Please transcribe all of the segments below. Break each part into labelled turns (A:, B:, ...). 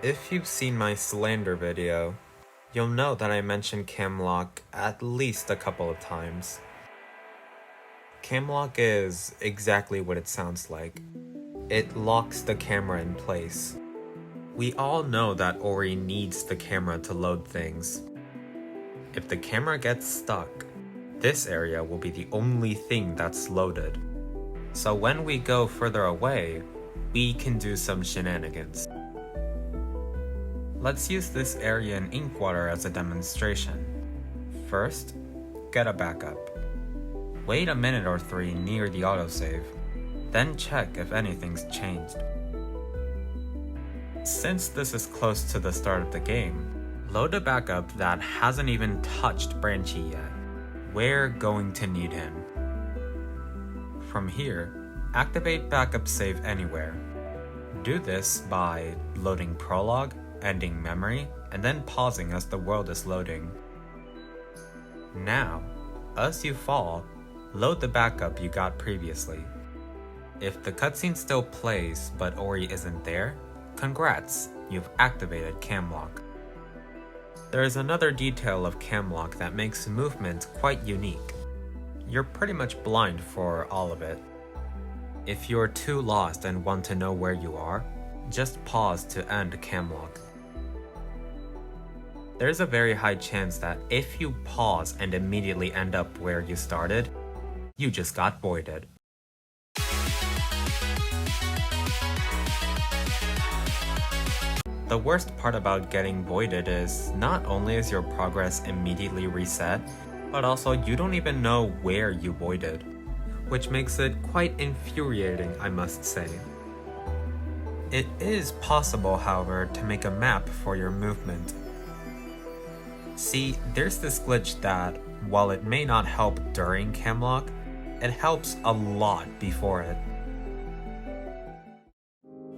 A: If you've seen my Slander video, you'll know that I mentioned Camlock at least a couple of times. Camlock is exactly what it sounds like. It locks the camera in place. We all know that Ori needs the camera to load things. If the camera gets stuck, this area will be the only thing that's loaded. So when we go further away, we can do some shenanigans. Let's use this area in Inkwater as a demonstration. First, get a backup. Wait a minute or 3 near the autosave, then check if anything's changed. Since this is close to the start of the game, load a backup that hasn't even touched Branchy yet. We're going to need him. From here, activate backup save anywhere. Do this by loading prologue, ending memory, and then pausing as the world is loading. Now, as you fall, load the backup you got previously. If the cutscene still plays but Ori isn't there, congrats, you've activated Camlock. There is another detail of Camlock that makes movement quite unique. You're pretty much blind for all of it. If you're too lost and want to know where you are, just pause to end Camlock. There's a very high chance that if you pause and immediately end up where you started, you just got voided. The worst part about getting voided is not only is your progress immediately reset, but also you don't even know where you voided, which makes it quite infuriating, I must say. It is possible, however, to make a map for your movement. See, there's this glitch that, while it may not help during Camlock, it helps a lot before it.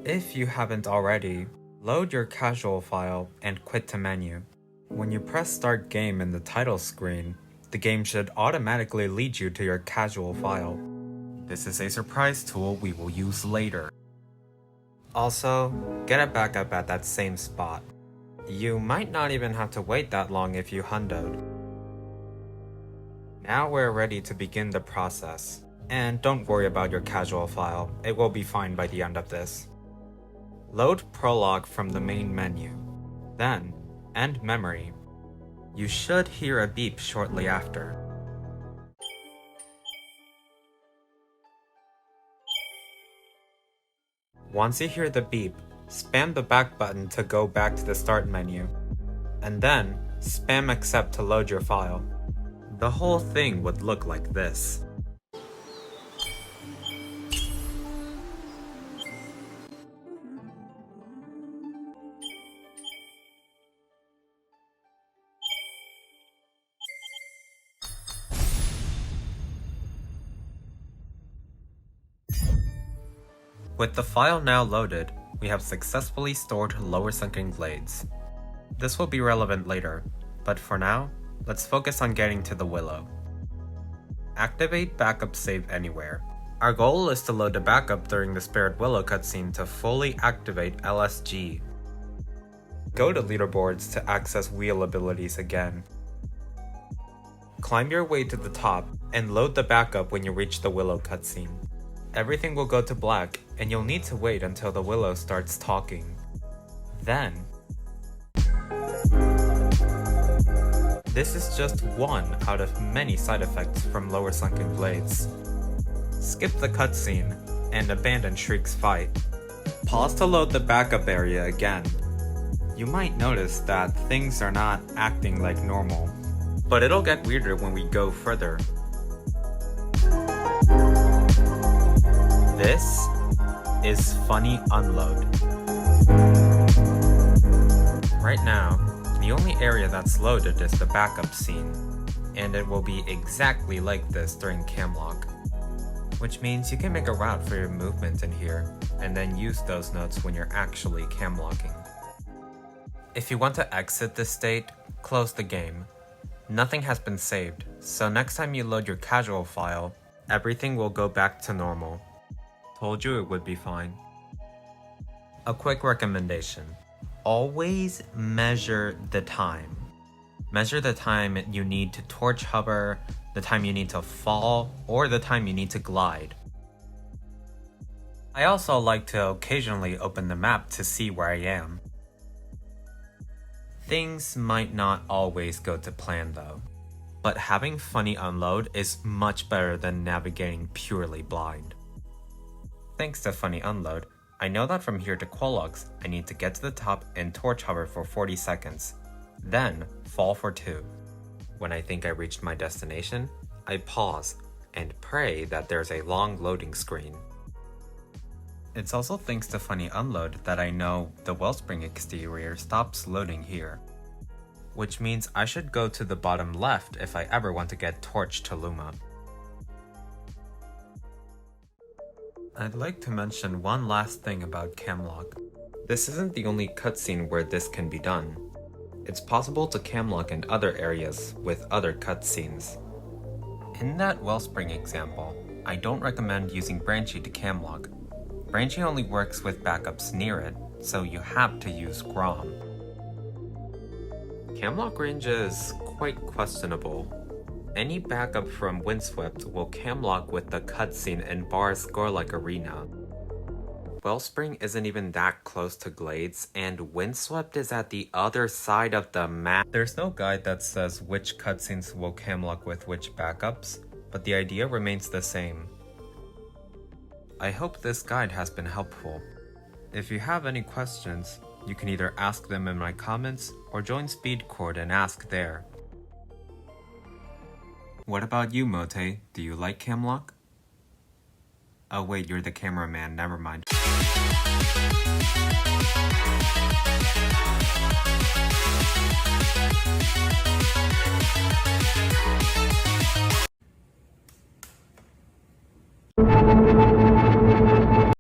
A: If you haven't already, load your casual file and quit to menu. When you press start game in the title screen, the game should automatically lead you to your casual file. This is a surprise tool we will use later. Also, get a backup at that same spot. You might not even have to wait that long if you hundoed. Now we're ready to begin the process. And don't worry about your casual file, it will be fine by the end of this. Load prologue from the main menu. Then, end memory. You should hear a beep shortly after. Once you hear the beep, spam the back button to go back to the start menu, and then spam accept to load your file. The whole thing would look like this. With the file now loaded, we have successfully stored lower sunken glades. This will be relevant later, but for now, let's focus on getting to the Willow. Activate backup save anywhere. Our goal is to load the backup during the Spirit Willow cutscene to fully activate LSG. Go to leaderboards to access wheel abilities again. Climb your way to the top and load the backup when you reach the Willow cutscene. Everything will go to black, and you'll need to wait until the Willow starts talking. Then, this is just one out of many side effects from lower sunken glades. Skip the cutscene and abandon Shriek's fight. Pause to load the backup area again. You might notice that things are not acting like normal, but it'll get weirder when we go further. This is funny unload. Right now, the only area that's loaded is the backup scene, and it will be exactly like this during Camlock, which means you can make a route for your movement in here, and then use those notes when you're actually camlocking. If you want to exit this state, close the game. Nothing has been saved, so next time you load your casual file, everything will go back to normal. Told you it would be fine. A quick recommendation. always measure the time. Measure the time you need to torch hover, the time you need to fall, or the time you need to glide. I also like to occasionally open the map to see where I am. Things might not always go to plan though, but having funny unload is much better than navigating purely blind. Thanks to funny unload, I know that from here to Quolox, I need to get to the top and torch hover for 40 seconds, then fall for 2. When I think I reached my destination, I pause and pray that there's a long loading screen. It's also thanks to funny unload that I know the Wellspring exterior stops loading here, which means I should go to the bottom left if I ever want to get torched to Luma. I'd like to mention one last thing about Camlock. This isn't the only cutscene where this can be done. It's possible to Camlock in other areas with other cutscenes. In that Wellspring example, I don't recommend using Branchy to Camlock. Branchy only works with backups near it, so you have to use Grom. Camlock range is quite questionable. Any backup from Windswept will camlock with the cutscene in Bar's Gorlike Arena. Wellspring isn't even that close to Glades, and Windswept is at the other side of the map. There's no guide that says which cutscenes will camlock with which backups, but the idea remains the same. I hope this guide has been helpful. If you have any questions, you can either ask them in my comments or join Speedcord and ask there. What about you, Motay? Do you like Camlock? Oh wait, you're the cameraman, never mind.